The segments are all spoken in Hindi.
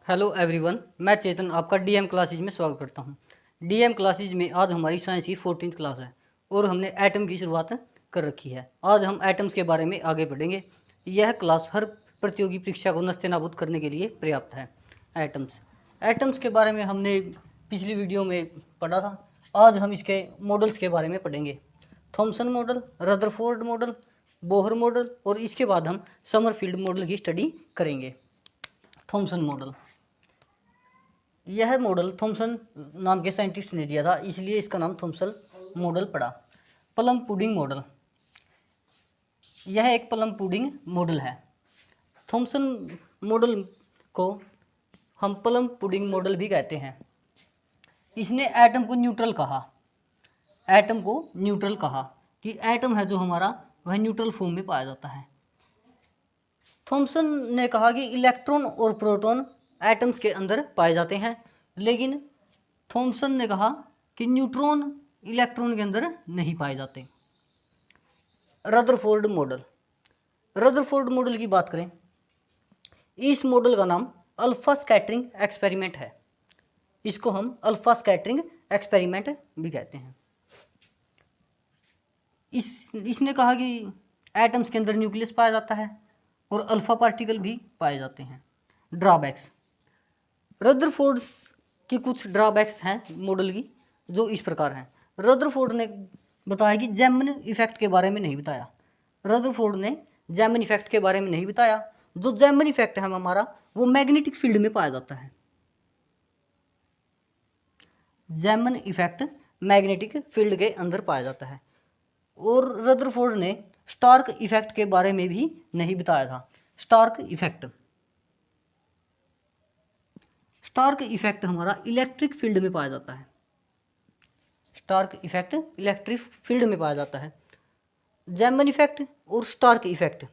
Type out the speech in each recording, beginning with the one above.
हेलो एवरीवन, मैं चेतन आपका डीएम क्लासेज में स्वागत करता हूं। डीएम क्लासेज में आज हमारी साइंस की 14th क्लास है और हमने एटम की शुरुआत कर रखी है। आज हम एटम्स के बारे में आगे बढ़ेंगे। यह क्लास हर प्रतियोगी परीक्षा को नस्तेनाबूद करने के लिए पर्याप्त है। एटम्स के बारे में हमने पिछली वीडियो में पढ़ा था। आज हम इसके मॉडल्स के बारे में पढ़ेंगे। Thompson model, Rutherford model, Bohr model और इसके बाद हम समरफील्ड मॉडल की स्टडी करेंगे। थॉमसन मॉडल, यह मॉडल थॉमसन नाम के साइंटिस्ट ने दिया था, इसलिए इसका नाम थॉमसन मॉडल पड़ा। प्लम पुडिंग मॉडल, यह एक प्लम पुडिंग मॉडल है। थॉमसन मॉडल को हम प्लम पुडिंग मॉडल भी कहते हैं। इसने एटम को न्यूट्रल कहा कि एटम है जो हमारा वह न्यूट्रल फॉर्म में पाया जाता है। थॉमसन ने कहा कि इलेक्ट्रॉन और प्रोटॉन एटम्स के अंदर पाए जाते हैं, लेकिन थॉमसन ने कहा कि न्यूट्रॉन इलेक्ट्रॉन के अंदर नहीं पाए जाते। रदरफोर्ड मॉडल की बात करें, इस मॉडल का नाम अल्फा स्कैटरिंग एक्सपेरिमेंट है। इसको हम अल्फा स्कैटरिंग एक्सपेरिमेंट भी कहते हैं। इसने कहा कि एटम्स के अंदर न्यूक्लियस पाया जाता है और अल्फा पार्टिकल भी पाए जाते हैं। ड्रॉबैक्स, रदरफोर्ड की कुछ ड्रॉबैक्स हैं मॉडल की, जो इस प्रकार हैं। रदरफोर्ड ने बताया कि जैमन इफेक्ट के बारे में नहीं बताया। जो जैमन इफेक्ट है हमारा, वो मैग्नेटिक फील्ड में पाया जाता है। जैमन इफेक्ट मैग्नेटिक फील्ड के अंदर पाया जाता है। और रदरफोर्ड ने स्टार्क इफेक्ट के बारे में भी नहीं बताया था। स्टार्क इफेक्ट हमारा इलेक्ट्रिक फील्ड में पाया जाता है। जैमन इफेक्ट और स्टार्क इफेक्ट,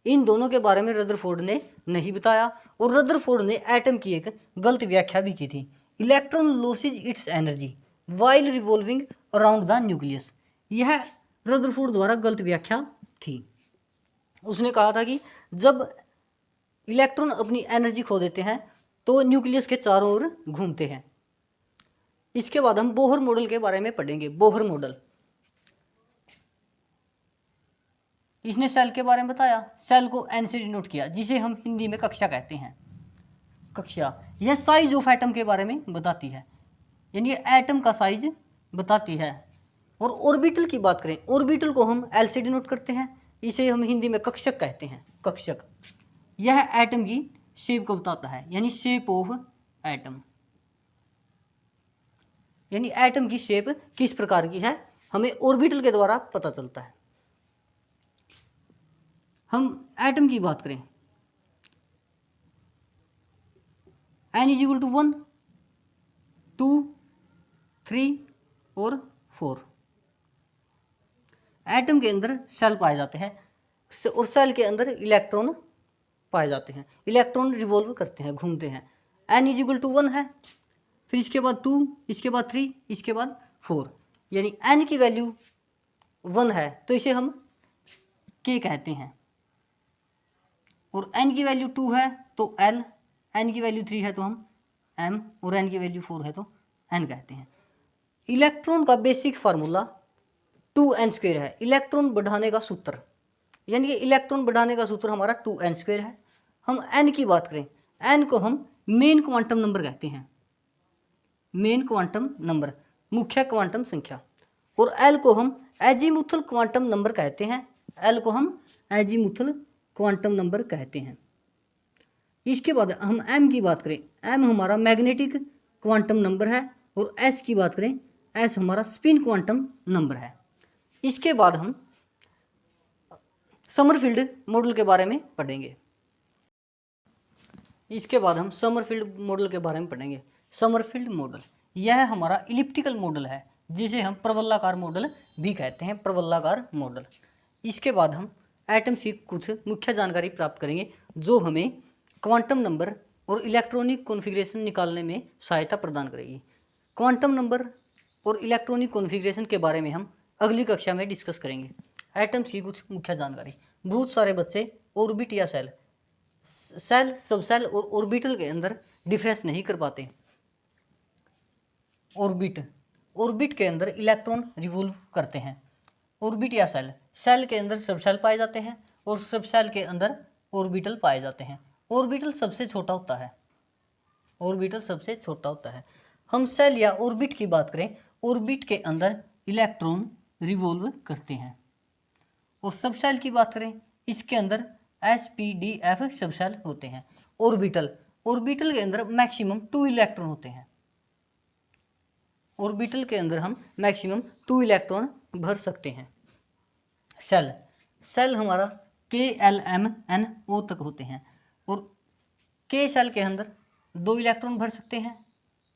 इन दोनों के बारे में रदरफोर्ड ने नहीं बताया। और रदरफोर्ड ने एटम की एक गलत व्याख्या भी की थी। Electron losses it's energy while revolving around the nucleus, यह रदरफोर्ड द्वारा गलत व्याख्या थी। उसने कहा था कि जब इलेक्ट्रॉन अपनी एनर्जी खो देते हैं तो न्यूक्लियस के चारों ओर घूमते हैं। इसके बाद हम बोहर मॉडल के बारे में पढ़ेंगे। बोहर मॉडल, इसने सेल के बारे में बताया। सेल को एन से डिनोट किया, जिसे हम हिंदी में कक्षा कहते हैं। यह साइज ऑफ एटम के बारे में बताती है, यानी एटम का साइज बताती है। और ऑर्बिटल की बात करें, ऑर्बिटल को हम एल से डिनोट करते हैं, इसे हम हिंदी में कक्षक कहते हैं। यह एटम की शेप को बताता है, यानी शेप ऑफ एटम, यानी एटम की शेप किस प्रकार की है हमें ऑर्बिटल के द्वारा पता चलता है। हम एटम की बात करें, n = 1, 2, 3 और 4। एटम के अंदर सेल पाए जाते हैं और सेल के अंदर इलेक्ट्रॉन पाए जाते हैं। इलेक्ट्रॉन रिवॉल्व करते हैं, घूमते हैं। n = 1 है, फिर इसके बाद 2, इसके बाद 3, इसके बाद 4, यानी n की वैल्यू 1 है तो इसे हम k कहते हैं। और n की वैल्यू 2 है तो l, n की वैल्यू 3 है तो हम m, और n की वैल्यू 4 है तो n कहते हैं। इलेक्ट्रॉन का बेसिक फार्मूला 2n² है। इलेक्ट्रॉन बढ़ाने का सूत्र, यानी कि इलेक्ट्रॉन बढ़ाने का सूत्र हमारा 2n² है। हम n की बात करें, n को हम मेन क्वांटम नंबर कहते हैं। मेन क्वांटम नंबर, मुख्य क्वांटम संख्या। और l को हम एजीमुथल क्वांटम नंबर कहते हैं। इसके बाद हम m की बात करें, m हमारा मैग्नेटिक क्वांटम नंबर है। और s की बात करें, s हमारा स्पिन क्वांटम नंबर है। इसके बाद हम समरफील्ड मॉडल के बारे में पढ़ेंगे। समरफील्ड मॉडल, यह हमारा इलिप्टिकल मॉडल है, जिसे हम प्रबलाकार मॉडल भी कहते हैं। प्रबलाकार मॉडल। इसके बाद हम एटम से कुछ मुख्य जानकारी प्राप्त करेंगे, जो हमें क्वांटम नंबर और इलेक्ट्रॉनिक कॉन्फ़िगरेशन निकालने में सहायता प्रदान करेगी। क्वांटम नंबर और इलेक्ट्रॉनिक कॉन्फ़िगरेशन के बारे में हम अगली कक्षा में डिस्कस करेंगे। एटम्स की कुछ मुख्य जानकारी। बहुत सारे बच्चे ऑर्बिट या सेल, सबसेल और ऑर्बिटल के अंदर डिफरेंस नहीं कर पाते। ऑर्बिट, ऑर्बिट के अंदर इलेक्ट्रॉन रिवॉल्व करते हैं। ऑर्बिट या सेल, सेल के अंदर सब सेल पाए जाते हैं और सब सेल के अंदर ऑर्बिटल पाए जाते हैं। ऑर्बिटल सबसे छोटा होता है, ऑर्बिटल सबसे छोटा होता है। हम सेल या ऑर्बिट की बात करें, ऑर्बिट के अंदर इलेक्ट्रॉन रिवॉल्व करते हैं। और सब सेल की बात करें, इसके अंदर sp-d-f सब सेल होते हैं। ऑर्बिटल, ऑर्बिटल के अंदर मैक्सिमम 2 इलेक्ट्रॉन होते हैं। ऑर्बिटल के अंदर हम मैक्सिमम 2 इलेक्ट्रॉन भर सकते हैं। सेल, सेल हमारा K-L-M-N-O तक होते हैं और K सेल के अंदर 2 इलेक्ट्रॉन भर सकते हैं,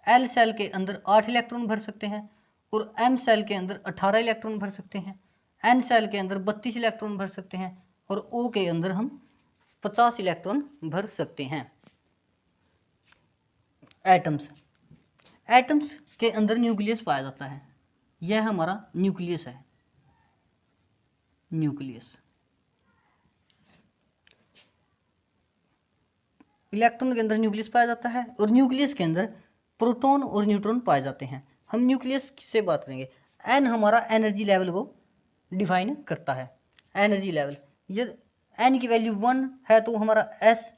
L सेल के अंदर 8 इलेक्ट्रॉन भर सकते हैं और M सेल के अंदर 18 इलेक्ट्रॉन भर सकते हैं, N सेल के अंदर 32 इलेक्ट्रॉन भर सकते हैं और O के अंदर हम 50 इलेक्ट्रॉन भर सकते हैं। एटम्स, एटम्स के अंदर न्यूक्लियस पाया जाता है। यह हमारा न्यूक्लियस है, न्यूक्लियस। इलेक्ट्रॉन के अंदर न्यूक्लियस पाया जाता है और न्यूक्लियस के अंदर प्रोटॉन और न्यूट्रॉन पाए जाते हैं। हम न्यूक्लियस से बात करेंगे। एन हमारा एनर्जी लेवल को डिफाइन करता है, एनर्जी लेवल। यदि एन की वैल्यू 1 है तो हमारा एस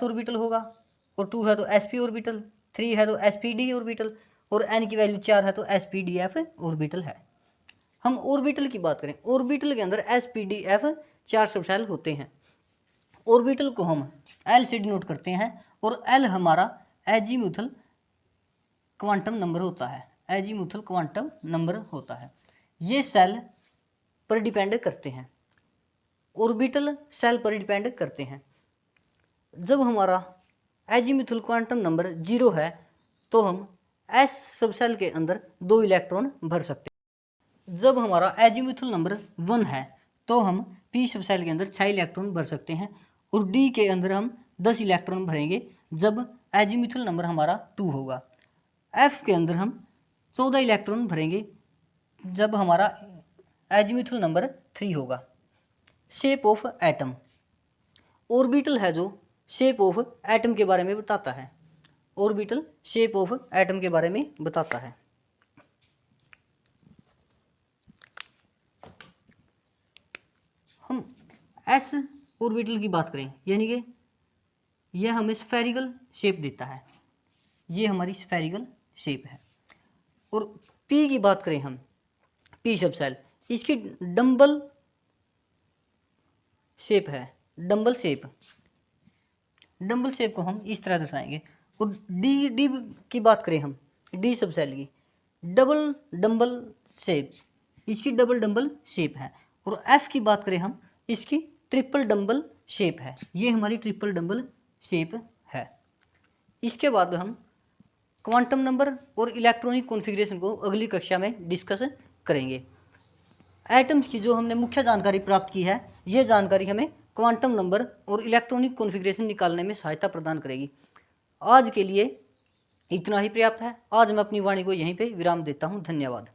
ऑर्बिटल होगा और 2 है तो sp ऑर्बिटल, 3 है तो sp-d ऑर्बिटल और n की वैल्यू 4 है तो sp-d-f ऑर्बिटल है। हम ऑर्बिटल की बात करें, ऑर्बिटल के अंदर sp-d-f 4 सब शेल होते हैं। ऑर्बिटल को हम L से डिनोट करते हैं और L हमारा एजीमुथल क्वांटम नंबर होता है, एजीमुथल क्वांटम नंबर होता है। ये सेल पर डिपेंड करते हैं, ऑर्बिटल सेल पर डिपेंड करते हैं। जब हमारा एजीमुथल क्वांटम नंबर 0 है तो हम S सब सेल के अंदर 2 इलेक्ट्रॉन भर सकते हैं। जब हमारा एजीमुथल नंबर 1 है तो हम P सब सेल के अंदर 6 इलेक्ट्रॉन भर सकते हैं और D के अंदर हम 10 इलेक्ट्रॉन भरेंगे जब एजीमुथल नंबर हमारा 2 होगा। F के अंदर हम 14 इलेक्ट्रॉन भरेंगे जब हमारा एजीमुथल नंबर 3 होगा। शेप ऑफ एटम, ऑर्बिटल है जो शेप ऑफ एटम के बारे में बताता है, ऑर्बिटल शेप ऑफ एटम के बारे में बताता है। हम एस ऑर्बिटल की बात करें, यानी कि यह हमें स्फेरिकल शेप देता है, ये हमारी स्फेरिकल शेप है। और पी की बात करें हम, पी सब सेल, इसकी डंबल शेप है, डंबल शेप, डंबल शेप को हम इस तरह दर्शाएंगे। और डी की बात करें हम, डी सब सेल की डबल डंबल शेप, इसकी डबल डंबल शेप है। और एफ की बात करें हम, इसकी ट्रिपल डंबल शेप है, ये हमारी ट्रिपल डंबल शेप है। इसके बाद हम क्वांटम नंबर और इलेक्ट्रॉनिक कॉन्फ़िगरेशन को अगली कक्षा में डिस्कस करेंगे। एटम्स की जो हमने मुख्य जानकारी प्राप्त की है, ये जानकारी हमें क्वांटम नंबर और इलेक्ट्रॉनिक कॉन्फ़िगरेशन निकालने में सहायता प्रदान करेगी। आज के लिए इतना ही पर्याप्त है। आज मैं अपनी वाणी को यहीं पे विराम देता हूँ। धन्यवाद।